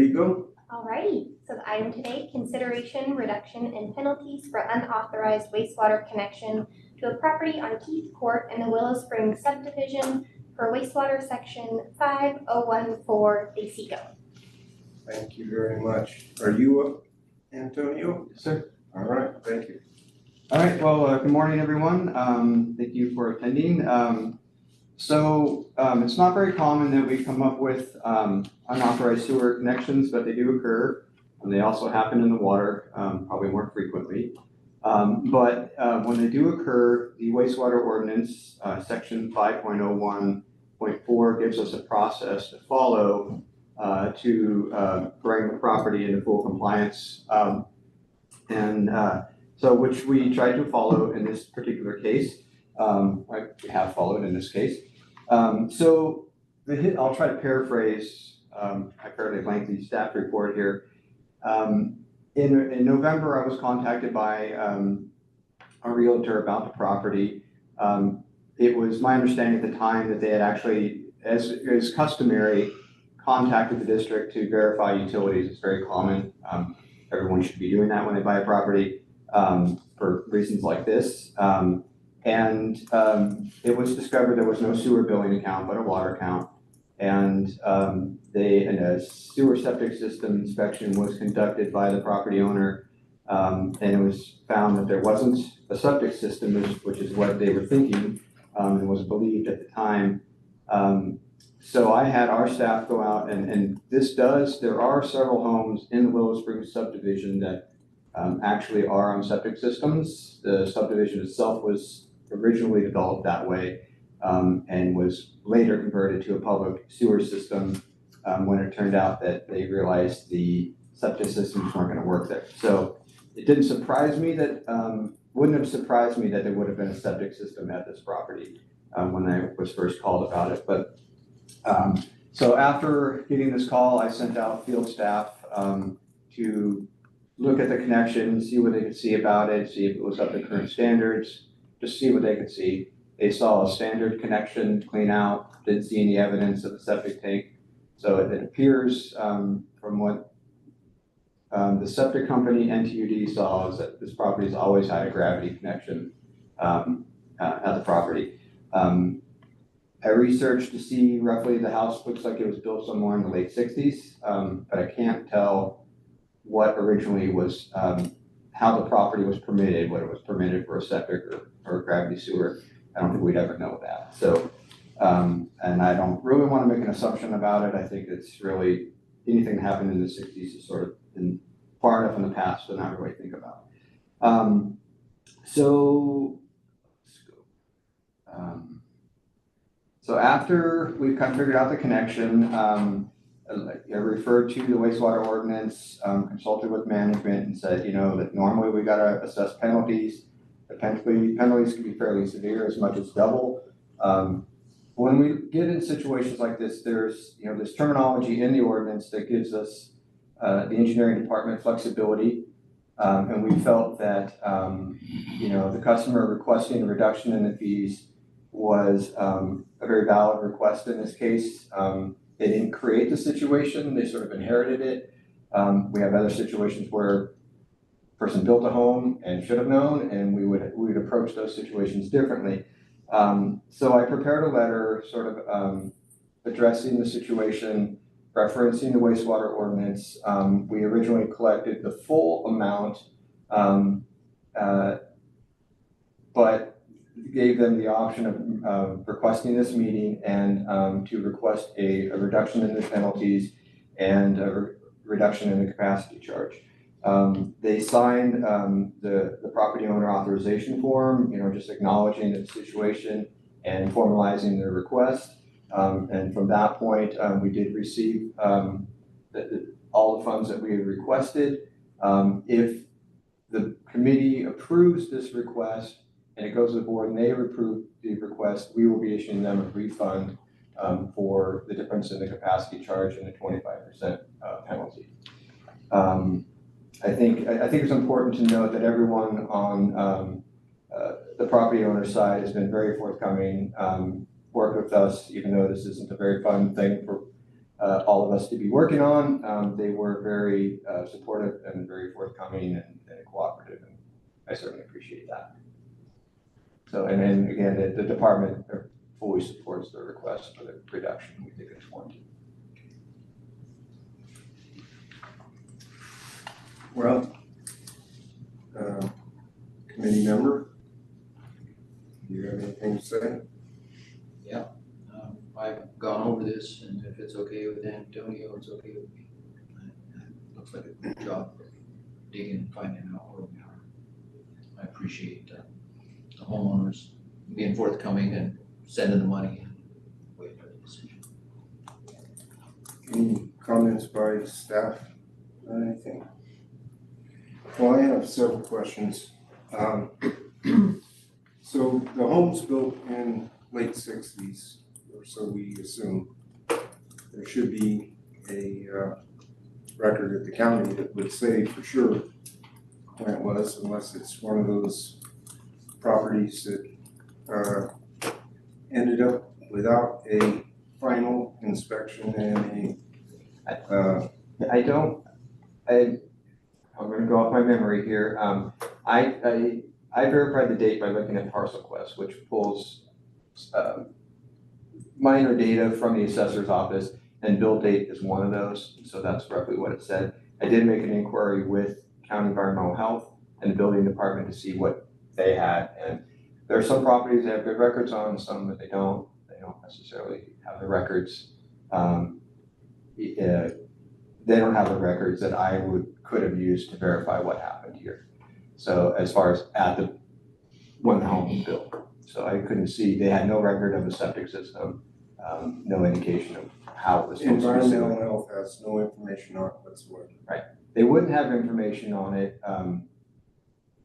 you go. Alrighty, so the item today, consideration, reduction, and penalties for unauthorized wastewater connection to a property on Keith Court in the Willow Springs subdivision for wastewater section 5014 DeSico. Thank you very much. Are you up, Antonio? Yes, sir. All right, thank you. All right, well, good morning, everyone. Thank you for attending. It's not very common that we come up with unauthorized sewer connections, but they do occur. And they also happen in the water, probably more frequently. But when they do occur, the wastewater ordinance, section 5.01.4 gives us a process to follow to bring the property into full compliance. Which we tried to follow in this particular case. We have followed in this case. I'll try to paraphrase a fairly lengthy staff report here. In November, I was contacted by a realtor about the property. It was my understanding at the time that they had actually, as is customary, contacted the district to verify utilities. It's very common. Everyone should be doing that when they buy a property for reasons like this. It was discovered there was no sewer billing account, but a water account. And a sewer septic system inspection was conducted by the property owner. And it was found that there wasn't a septic system, which is what they were thinking, and was believed at the time. So I had our staff go out and there are several homes in the Willow Springs subdivision that actually are on septic systems. The subdivision itself was originally developed that way and was later converted to a public sewer system when it turned out that they realized the septic systems weren't going to work there. So it wouldn't have surprised me that there would have been a septic system at this property when I was first called about it. But so after getting this call, I sent out field staff to look at the connection, see what they could see about it, see if it was up to current standards, just see what they could see. They saw a standard connection, clean out, didn't see any evidence of a septic tank. So it appears from what the septic company NTUD saw is that this property has always had a gravity connection at the property. I researched to see roughly the house looks like it was built somewhere in the late 60s, but I can't tell what originally was, how the property was permitted, whether it was permitted for a septic or a gravity sewer. I don't think we'd ever know that. So, and I don't really want to make an assumption about it. I think it's really, anything that happened in the 60s is sort of in far enough in the past to not really think about. So after we kind of figured out the connection, I referred to the wastewater ordinance, consulted with management and said, that normally we got to assess penalties. The penalties can be fairly severe, as much as double. When we get in situations like this, there's terminology in the ordinance that gives us the engineering department flexibility. And we felt that, the customer requesting a reduction in the fees was a very valid request in this case. They didn't create the situation, they sort of inherited it. We have other situations where a person built a home and should have known, and we would approach those situations differently. So I prepared a letter sort of addressing the situation, referencing the wastewater ordinance. We originally collected the full amount, but gave them the option of requesting this meeting and to request a reduction in the penalties and a reduction in the capacity charge. They signed the property owner authorization form, just acknowledging the situation and formalizing their request. And from that point, we did receive all the funds that we had requested. If the committee approves this request and it goes to the board and they approve the request, we will be issuing them a refund for the difference in the capacity charge and the 25% penalty. I think it's important to note that everyone on the property owner side has been very forthcoming, worked with us, even though this isn't a very fun thing for all of us to be working on. They were very supportive and very forthcoming and cooperative, and I certainly appreciate that. So, and then again, the department fully supports the request for the reduction. We think it's warranted. Well, committee member, do you have anything to say? I've gone over this, and if it's okay with Antonio, it's okay with me. It looks like a good job digging and finding out where we are. I appreciate the homeowners being forthcoming and sending the money and waiting for the decision. Any comments by staff or anything? Well, I have several questions. So the home's built in late 60s, or so we assume. There should be a record at the county that would say for sure when it was, unless it's one of those properties that ended up without a final inspection and I'm gonna go off my memory here. I verified the date by looking at Parcel Quest, which pulls minor data from the assessor's office, and bill date is one of those, so that's roughly what it said. I did make an inquiry with County Environmental Health and the building department to see what they had, and there are some properties that have good records on, some that they don't necessarily have the records. They don't have the records that I could have used to verify what happened here. So as far as when the home was built. So I couldn't see, they had no record of a septic system, no indication of how it was supposed to be. environmental health has no information on it whatsoever. They wouldn't have information on it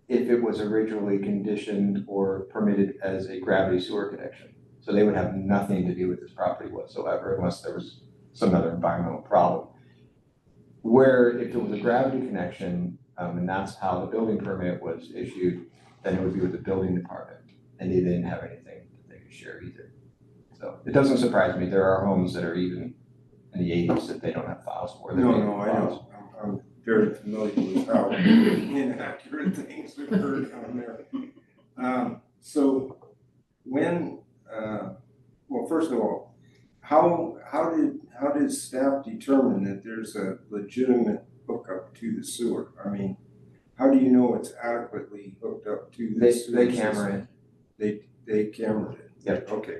if it was originally conditioned or permitted as a gravity sewer connection. So they would have nothing to do with this property whatsoever unless there was some other environmental problem. Where if it was a gravity connection, and that's how the building permit was issued, then it would be with the building department, and they didn't have anything that they could share either. So it doesn't surprise me. There are homes that are even in the 80s that they don't have files for. No, I know. I'm very familiar with how inaccurate things occurred on there. So when, well, first of all, how did staff determine that there's a legitimate hookup to the sewer? I mean, how do you know it's adequately hooked up to the sewer? They camera it. They camera it? Yep. Okay.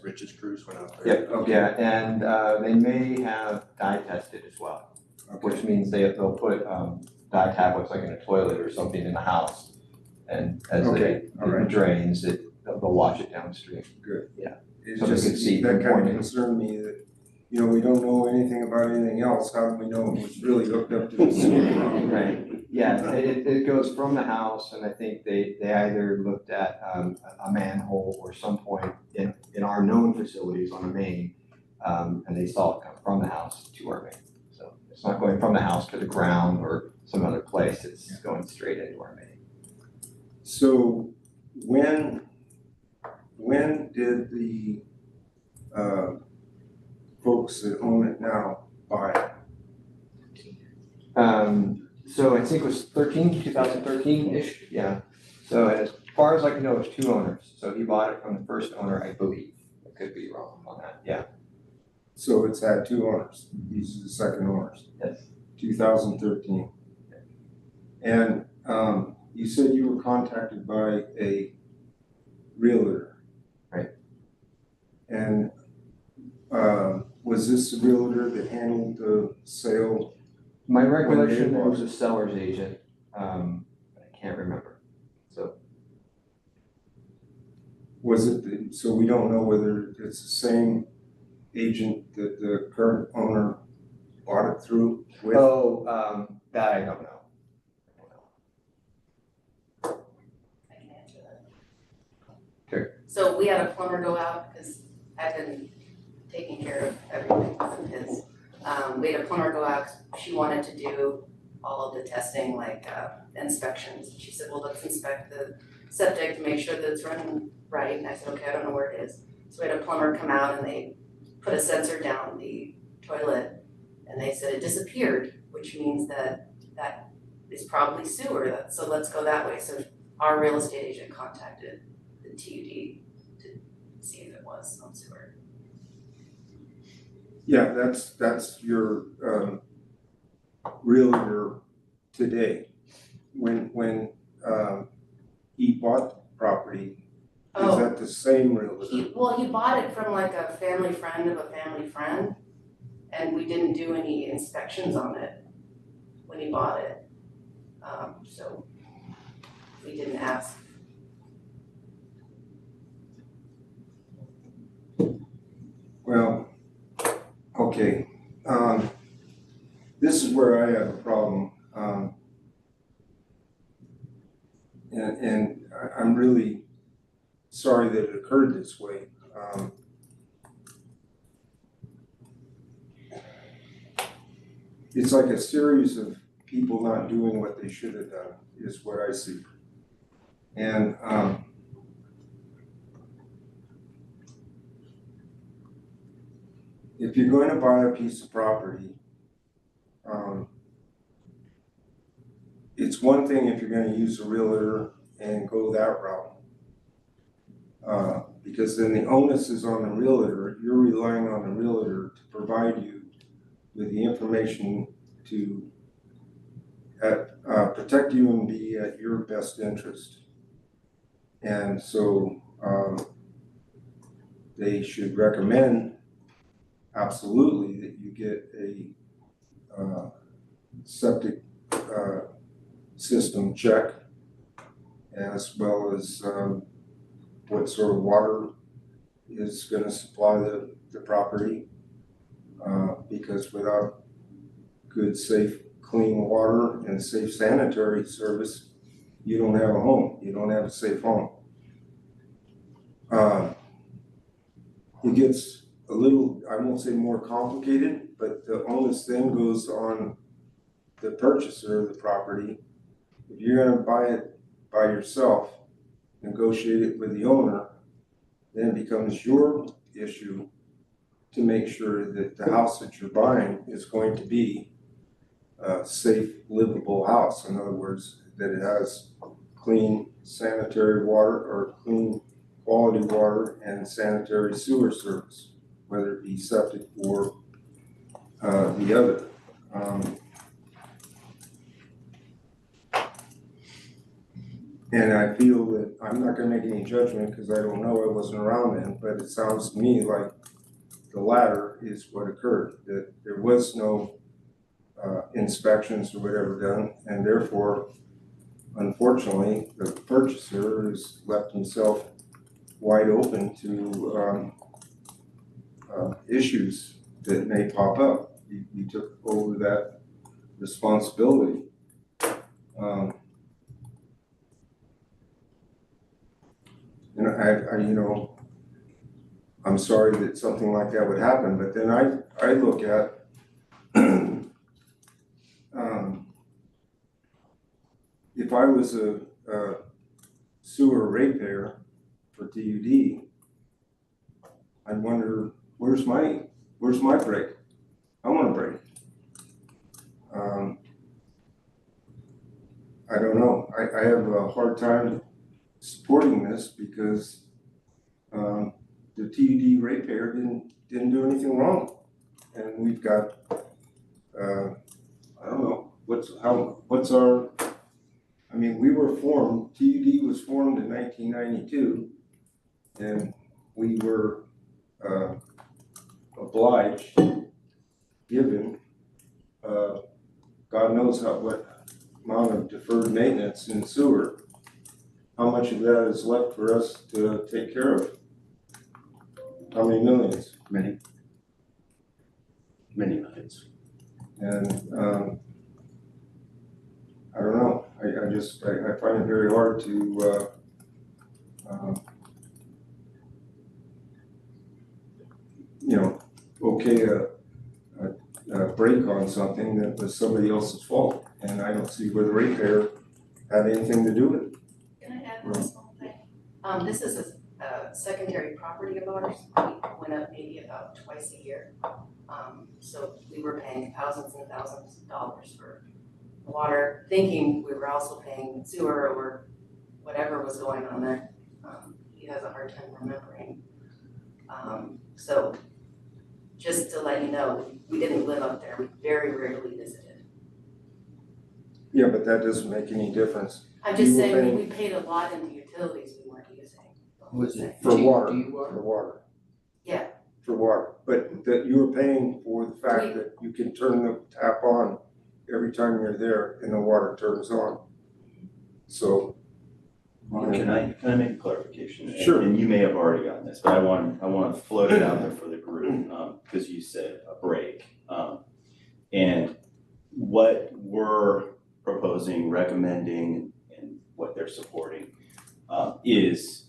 Rich's crews went out there. Yep, okay. Yeah, and they may have dye tested as well, which means they'll put dye tablets like in a toilet or something in the house. And as it drains, they'll wash it downstream. Good. Yeah. It's So they just, could see that kind of pinpointing. concerned me that, you know, we don't know anything about anything else. How do we know it was really hooked up to the sewer? Right. Yeah, it goes from the house, and I think they either looked at a manhole or some point in our known facilities on a main, and they saw it come from the house to our main. So it's not going from the house to the ground or some other place, it's going straight into our main. So when did the folks that own it now buy it? So I think it was 2013-ish, yeah. So as far as I can know, it's 2 owners. So he bought it from the first owner, I believe. I could be wrong on that, yeah. So it's had 2 owners. These are the second owners. Yes. 2013. And you said you were contacted by a realtor. Right. And was this the realtor that handled the sale? My recollection, it was a seller's agent, but I can't remember, so. Was it, so we don't know whether it's the same agent that the current owner bought it through with? Oh, that I don't know. I can answer that. Sure. So we had a plumber go out, because I've been taking care of everything from his. We had a plumber go out, 'cause she wanted to do all of the testing, like inspections. She said, well, let's inspect the septic to make sure that it's running right. And I said, okay, I don't know where it is. So we had a plumber come out and they put a sensor down the toilet, and they said it disappeared, which means that that is probably sewer, so let's go that way. So our real estate agent contacted the TUD to see if it was on sewer. Yeah, that's your realtor today. When he bought the property, is Oh, that the same realtor? he bought it from like a family friend of a family friend, and we didn't do any inspections on it when he bought it. So we didn't ask. Well, okay, this is where I have a problem. And I'm really sorry that it occurred this way. It's like a series of people not doing what they should have done, is what I see. And if you're going to buy a piece of property, it's one thing if you're going to use a realtor and go that route. Because then the onus is on the realtor. You're relying on the realtor to provide you with the information to protect you and be at your best interest. And so they should recommend absolutely that you get a septic system check, as well as what sort of water is going to supply the property, because without good, safe, clean water and safe sanitary service, you don't have a home, you don't have a safe home. It gets a little, I won't say more complicated, but the onus then goes on the purchaser of the property. If you're going to buy it by yourself, negotiate it with the owner, then it becomes your issue to make sure that the house that you're buying is going to be a safe, livable house. In other words, that it has clean sanitary water or clean quality water and sanitary sewer service, whether it be septic or the other. And I feel that I'm not going to make any judgment because I don't know, I wasn't around then, but it sounds to me like the latter is what occurred, that there was no inspections or whatever done, and therefore, unfortunately, the purchaser has left himself wide open to issues that may pop up. You took over that responsibility. And I'm sorry that something like that would happen, but then I look at if I was a sewer ratepayer for TUD, I'd wonder, where's my break? I want a break. I don't know. I have a hard time supporting this because the TUD ratepayer didn't do anything wrong, and we've got I don't know what's our. I mean, we were formed. TUD was formed in 1992, and we were obliged, given God knows what amount of deferred maintenance in sewer. How much of that is left for us to take care of? How many millions? Many millions. And I don't know. I find it very hard to okay a break on something that was somebody else's fault, and I don't see where the ratepayer had anything to do with it. Can I add one small thing? This is a secondary property of ours. We went up maybe about twice a year. So we were paying thousands and thousands of dollars for water, thinking we were also paying sewer or whatever was going on there. He has a hard time remembering. So just to let you know, we didn't live up there, we very rarely visited. Yeah, but that doesn't make any difference. I'm just You were saying, paying- we paid a lot into utilities we weren't using. Was it For water, GD for water. Yeah. For water, but that you were paying for the fact that you can turn the tap on every time you're there and the water turns on. So. Can I make a clarification? Sure. And you may have already gotten this, but I want to float it out there for the group, because you said a break. And what we're proposing, recommending, and what they're supporting, is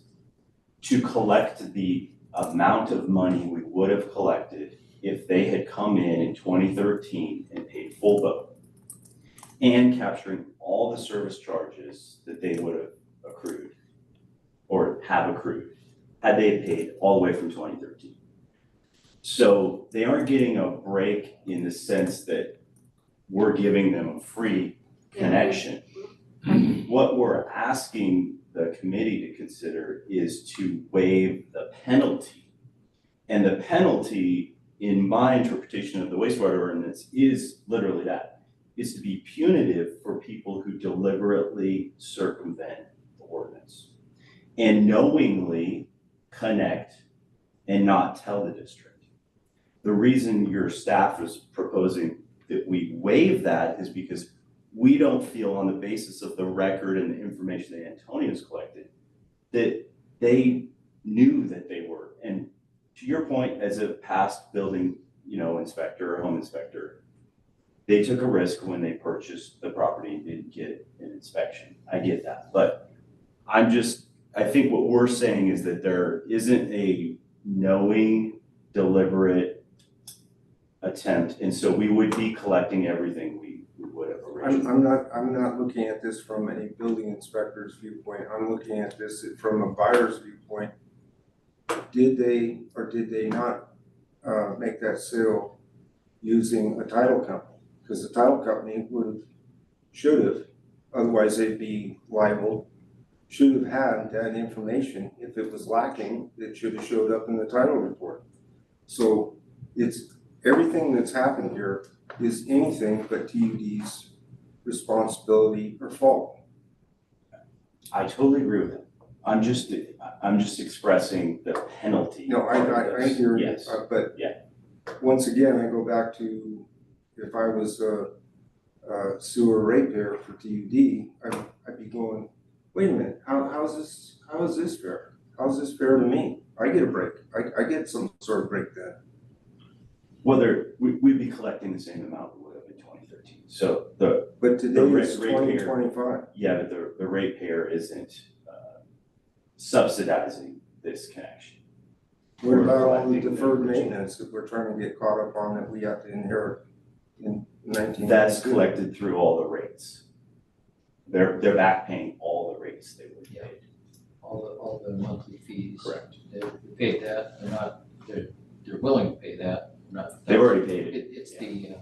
to collect the amount of money we would have collected if they had come in 2013 and paid full boat, and capturing all the service charges that they would have accrued or have accrued had they paid all the way from 2013. So they aren't getting a break in the sense that we're giving them a free connection. What we're asking the committee to consider is to waive the penalty. And the penalty, in my interpretation of the wastewater ordinance, is literally that, is to be punitive for people who deliberately circumvent the ordinance and knowingly connect and not tell the district. The reason your staff is proposing that we waive that is because we don't feel, on the basis of the record and the information that Antonio's collected, that they knew that they were. And to your point, as a past building, inspector or home inspector, they took a risk when they purchased the property and didn't get an inspection. I get that, but I think what we're saying is that there isn't a knowing, deliberate attempt, and so we would be collecting everything we would have originally. I'm not looking at this from a building inspector's viewpoint. I'm looking at this from a buyer's viewpoint. Did they or did they not make that sale using a title company? Because the title company should have, otherwise they'd be liable, should have had that information. If it was lacking, it should have showed up in the title report. So it's everything that's happened here is anything but TUD's responsibility or fault. I totally agree with him. I'm just expressing the penalty. No, I hear you, Yes. But Yeah. once again, I go back to, if I was a sewer ratepayer for TUD, I'd be going, wait a minute, how is this fair? How is this fair to me? I get a break. I get some sort of break then. Whether we'd be collecting the same amount we would have in 2013. So But today is ratepayer- 2025. yeah, but the ratepayer isn't subsidizing this connection. What about all the collecting deferred the- maintenance that we're trying to get caught up on that we have to inherit in 1992? That's collected through all the rates. They're back paying all the rates they would Yeah. pay. All the monthly fees. Correct. They paid that, they're willing to pay that, not. They've already paid it. It's the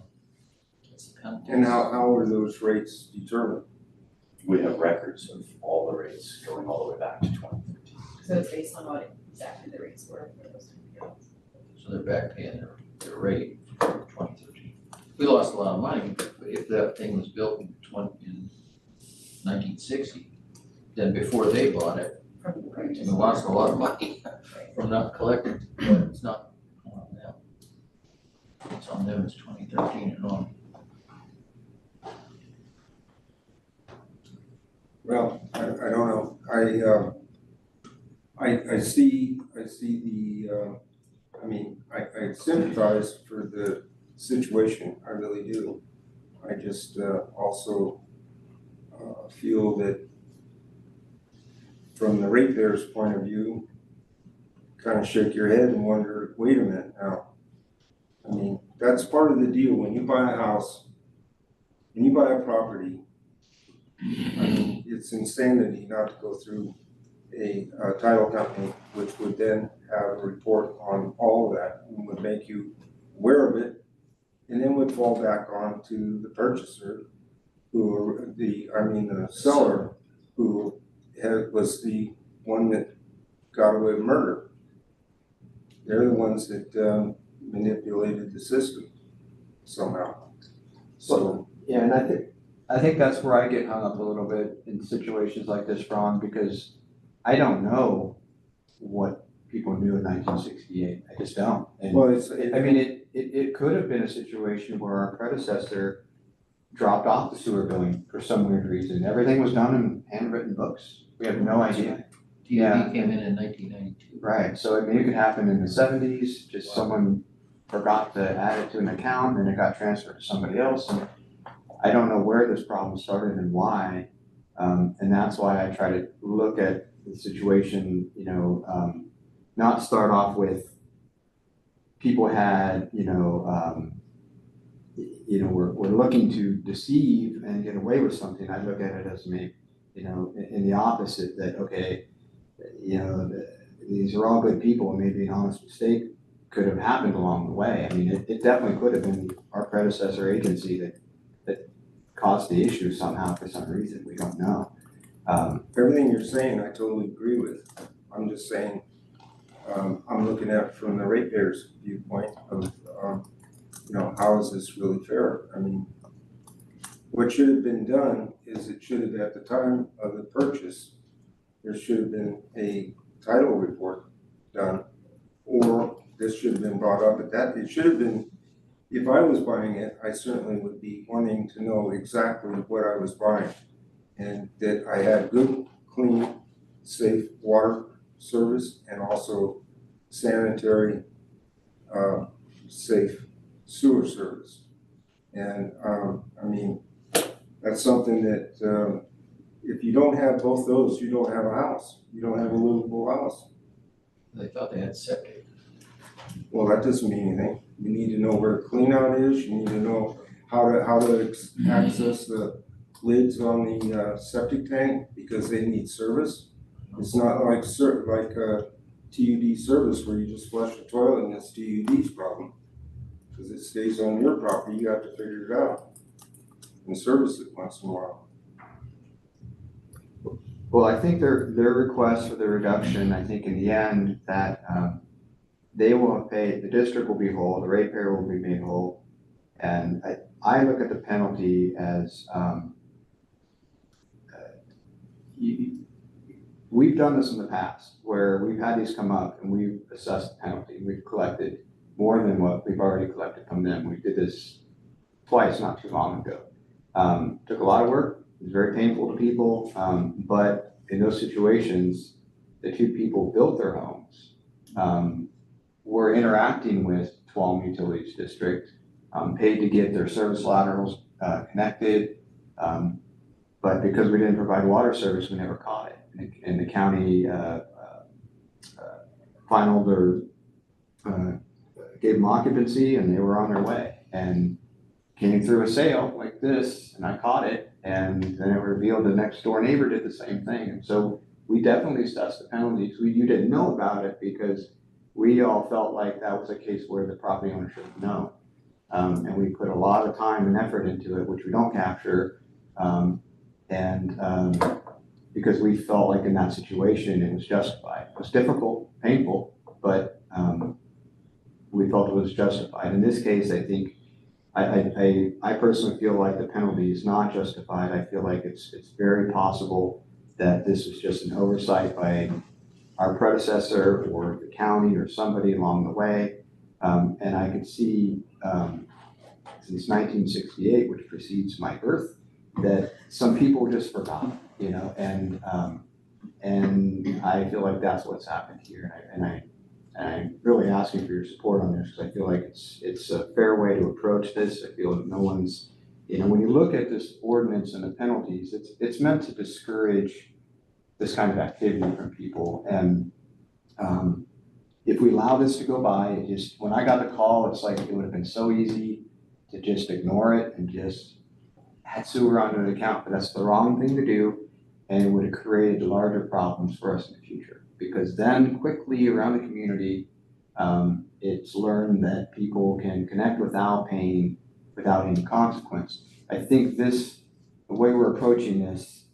penalty. And how are those rates determined? We have records of all the rates going all the way back to 2013. So it's based on what exactly the rates were for those 2 years. So they're back paying their rate for 2013. We lost a lot of money, but if that thing was built in 1960, then before they bought it, we lost a lot of money from not collecting, but it's not on them. It's on them, it's 2013 and on. Well, I don't know. I see the, I sympathize for the situation, I really do. I just also feel that from the ratepayer's point of view, kind of shake your head and wonder, wait a minute now. I mean, that's part of the deal. When you buy a house, when you buy a property, I mean, it's insanity not to go through a title company, which would then have a report on all of that and would make you aware of it, and then would fall back on to the purchaser, the seller, who was the one that got away with murder. They're the ones that manipulated the system somehow. So, Yeah, and I think that's where I get hung up a little bit in situations like this, Ron, because I don't know what people knew in 1968. I just don't. And well, it could have been a situation where our predecessor dropped off the sewer billing for some weird reason. Everything was done in handwritten books. We have no idea. TUD came in 1992. Right, so I mean, it could happen in the 70s, just someone forgot to add it to an account and it got transferred to somebody else. And I don't know where this problem started and why. And that's why I try to look at the situation, not start off with people had, we're looking to deceive and get away with something. I look at it as maybe, in the opposite, that, okay, these are all good people and maybe an honest mistake could have happened along the way. I mean, it definitely could have been our predecessor agency that caused the issue somehow for some reason. We don't know. everything you're saying, I totally agree with. I'm just saying, I'm looking at it from the ratepayers' viewpoint of, how is this really fair? I mean, what should have been done is it should have, at the time of the purchase, there should have been a title report done, or this should have been brought up at that. It should have been, if I was buying it, I certainly would be wanting to know exactly what I was buying, and that I had good, clean, safe water service and also sanitary, safe sewer service. And that's something that if you don't have both those, you don't have a house. You don't have a livable house. They thought they had septic. Well, that doesn't mean anything. You need to know where the clean out is. You need to know how to access the lids on the septic tank because they need service. It's not like TUD service where you just flush the toilet and it's TUD's problem. Because it stays on your property, you have to figure it out and service it once in a while. Well, I think their request for the reduction, I think in the end that they will pay, the district will be whole, the ratepayer will be made whole. And I look at the penalty as, we've done this in the past where we've had these come up and we've assessed the penalty. We've collected more than what we've already collected from them. We did this twice not too long ago. Took a lot of work. It was very painful to people. But in those situations, the two people built their homes, were interacting with Tuolumne Utilities District, paid to get their service laterals connected. But because we didn't provide water service, we never caught it. And the county finaled or gave them occupancy and they were on their way and came through a sale like this and I caught it and then it revealed the next door neighbor did the same thing. And so we definitely assessed the penalties. You didn't know about it because we all felt like that was a case where the property owner should have known. And we put a lot of time and effort into it, which we don't capture. Because we felt like in that situation, it was justified. It was difficult, painful, but we felt it was justified. In this case, I think, I personally feel like the penalty is not justified. I feel like it's very possible that this was just an oversight by our predecessor or the county or somebody along the way. And I could see, since 1968, which precedes my birth, that some people just forgot, and I feel like that's what's happened here. And I'm really asking for your support on this because I feel like it's a fair way to approach this. I feel that no one's, when you look at this ordinance and the penalties, it's meant to discourage this kind of activity from people. And if we allow this to go by, when I got the call, it's like it would have been so easy to just ignore it and just add sewer onto an account, but that's the wrong thing to do, and it would have created larger problems for us in the future. Because then quickly around the community, it's learned that people can connect without pain, without any consequence. I think the way we're approaching this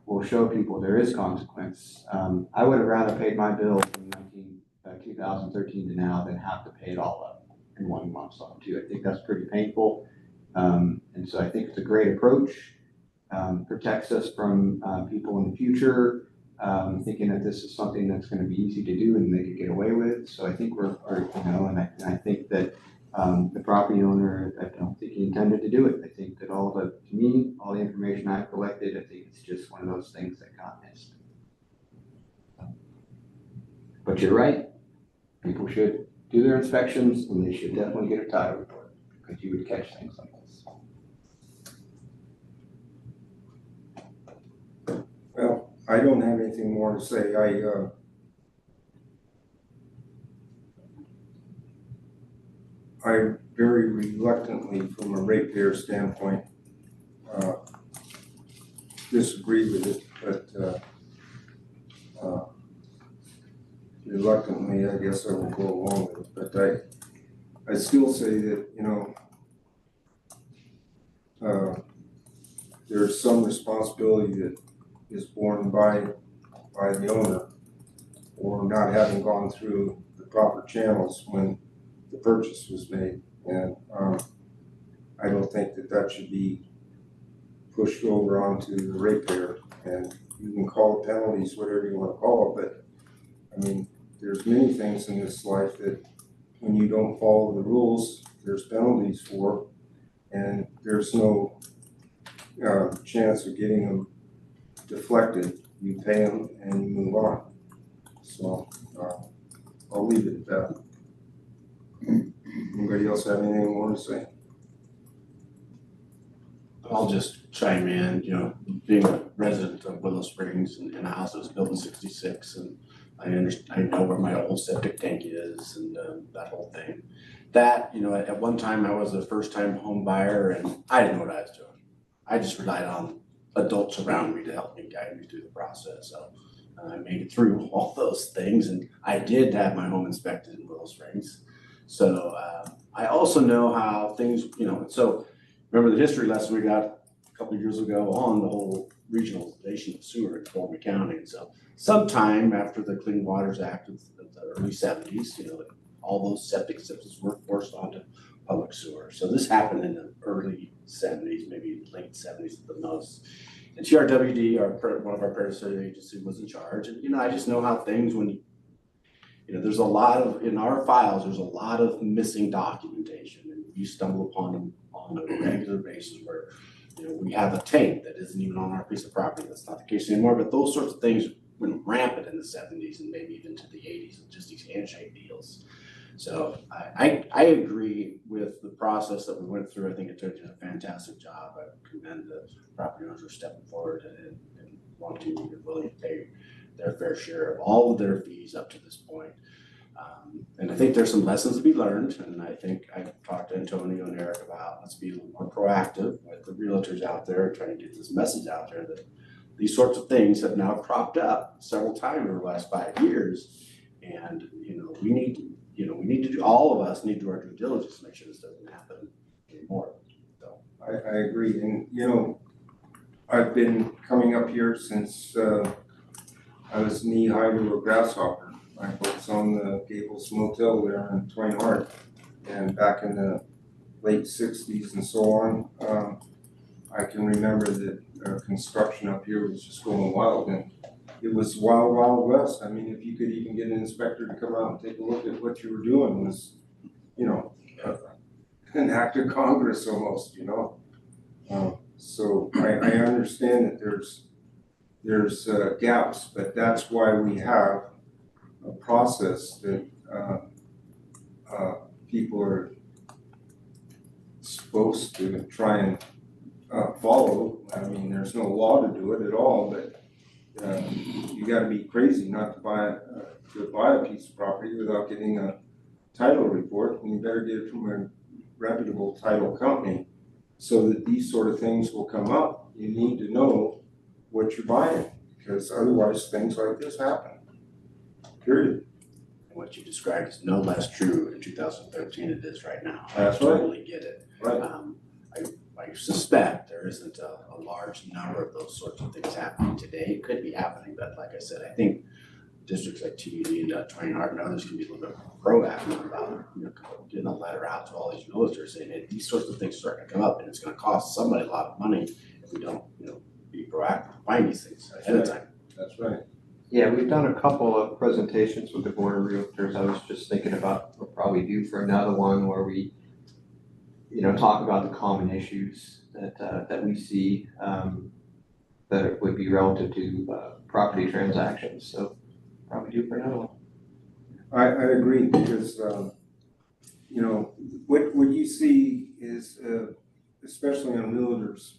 will show people there is consequence. I would have rather paid my bill from 2013 to now than have to pay it all up in one lump sum too. I think that's pretty painful. And so I think it's a great approach. Protects us from people in the future thinking that this is something that's going to be easy to do and they could get away with. So I think and I think that the property owner, I don't think he intended to do it. I think that all the information I've collected, I think it's just one of those things that got missed. But you're right. People should do their inspections and they should definitely get a title report because you would catch things like this. Well, I don't have anything more to say. I very reluctantly, from a ratepayer standpoint, disagree with it, but reluctantly, I guess I will go along with it. But I still say that, there's some responsibility that is borne by the owner or not having gone through the proper channels when the purchase was made. And I don't think that should be pushed over onto the ratepayer. And you can call it penalties, whatever you want to call it, but I mean, there's many things in this life that when you don't follow the rules, there's penalties for, and there's no chance of getting them deflected. You pay them and you move on. So I'll leave it at that. Anybody else have anything more to say? I'll just chime in, being a resident of Willow Springs and a house that was built in '66, and I know where my old septic tank is and that whole thing. That, at one time I was a first-time home buyer and I didn't know what I was doing. I just relied on adults around me to help me, guide me through the process. So I made it through all those things, and I did have my home inspected in Willow Springs. So I also know how things, so remember the history lesson we got a couple of years ago on the whole regionalization of sewer in Fulton County. And so sometime after the Clean Waters Act of the early 70s, all those septic systems were forced onto public sewer. So this happened in the early 70s, maybe late 70s at the most. And TRWD, one of our predecessor agencies, was in charge. And, I just know how things, when there's a lot of, in our files, there's a lot of missing documentation, and you stumble upon them on a regular basis where, we have a tank that isn't even on our piece of property. That's not the case anymore, but those sorts of things went rampant in the 70s and maybe even to the 80s with just these handshake deals. So I agree with the process that we went through. I think it did a fantastic job. I commend the property owners for stepping forward and wanting to be willing to pay their fair share of all of their fees up to this point. And I think there's some lessons to be learned. And I think I've talked to Antonio and Eric about, let's be a little more proactive with the realtors out there, trying to get this message out there that these sorts of things have now cropped up several times over the last 5 years. And, we need to do, all of us need to do our due diligence to make sure this doesn't happen anymore. So I agree. And, I've been coming up here since I was knee-high to a grasshopper. I was on the Gables Motel there in Twain Harte, and back in the late 60s and so on. I can remember that construction up here was just going wild, and it was wild, wild west. I mean, if you could even get an inspector to come out and take a look at what you were doing was, an act of Congress almost, So I understand that there's gaps, but that's why we have a process that people are supposed to try and follow. I mean, there's no law to do it at all, but you got to be crazy not to buy a piece of property without getting a title report, and you better get it from a reputable title company so that these sort of things will come up. You need to know what you're buying, because otherwise things like this happen, period. And what you described is no less true in 2013 it is right now. That's I right. totally get it. Right. I suspect there isn't a large number of those sorts of things happening today. It could be happening, but like I said, I think districts like TUD and Twining Heart and others can be a little bit proactive about, getting a letter out to all these realtors saying, hey, these sorts of things are starting to come up and it's gonna cost somebody a lot of money if we don't, be proactive, find these things ahead of time. That's right. Yeah, we've done a couple of presentations with the Board of Realtors. I was just thinking about, we'll probably do for another one where we, talk about the common issues that we see, that would be relative to, property transactions. So probably do for another one. I agree because, what you see is, especially on realtors'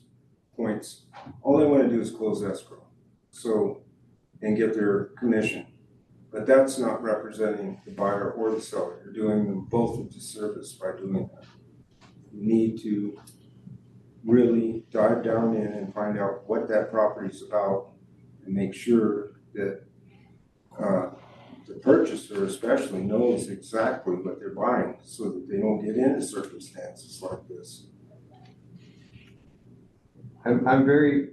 points, all they want to do is close escrow. So, and get their commission. But that's not representing the buyer or the seller. You're doing them both a disservice by doing that. You need to really dive down in and find out what that property is about and make sure that the purchaser especially knows exactly what they're buying so that they don't get into circumstances like this. I'm very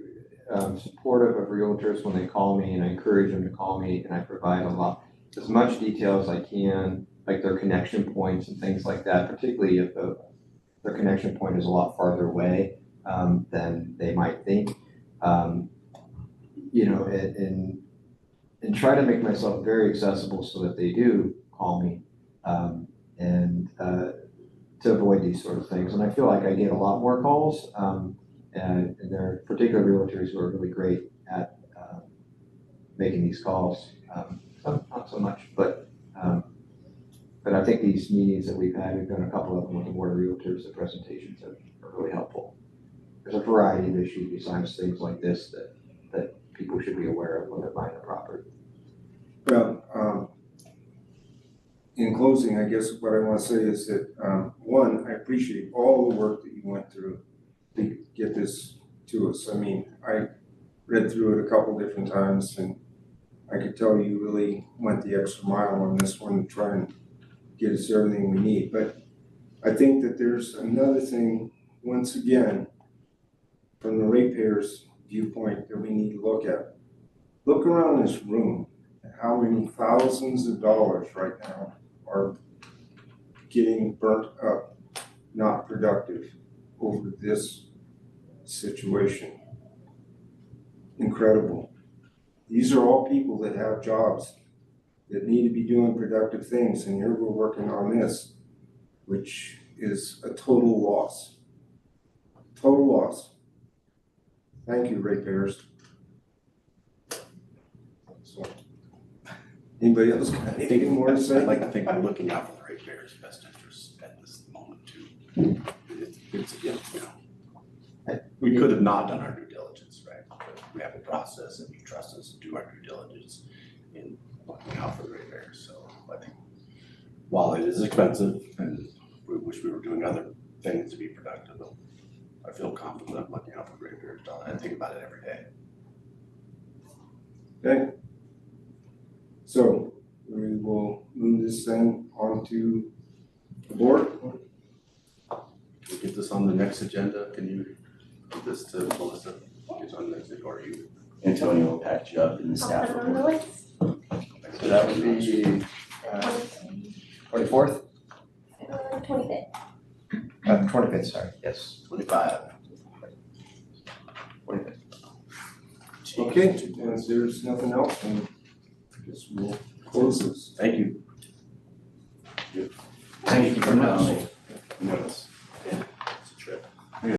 supportive of realtors when they call me, and I encourage them to call me, and I provide as much detail as I can, like their connection points and things like that, particularly if their connection point is a lot farther away than they might think. And try to make myself very accessible so that they do call me and to avoid these sort of things. And I feel like I get a lot more calls. And there are particular realtors who are really great at making these calls. Some not so much, but I think these meetings that we've done a couple of them with the Board of Realtors, the presentations are really helpful. There's a variety of issues besides things like this that people should be aware of when they're buying a property. Well, in closing, I guess what I want to say is that, one, I appreciate all the work that you went through to get this to us. I mean, I read through it a couple different times and I could tell you really went the extra mile on this one to try and get us everything we need. But I think that there's another thing, once again, from the ratepayers' viewpoint that we need to look at. Look around this room at how many thousands of dollars right now are getting burnt up, not productive over this situation. Incredible. These are all people that have jobs that need to be doing productive things, and here we're working on this, which is a total loss. Total loss. Thank you, ratepayers. So, anybody else got anything more to say? I'd like to think we're looking out for the ratepayers' best interests at this moment too. We could have not done our due diligence, right? But we have a process and you trust us to do our due diligence in looking out for the ratepayers. So I think while it is expensive and we wish we were doing other things to be productive, I feel confident looking out for the ratepayers. I think about it every day. Okay. So we will move this then onto the board. We'll get this on the next agenda. Can you give this to Melissa? It's on the next, or you? Antonio will package you up in the I'll staff put it on the report. list. So that would be 24th? 25th. 25th, sorry, yes. 25. 25th. Okay, and if there's nothing else, then I guess we'll close this. Thank you. Thank you for allowing me. Notice.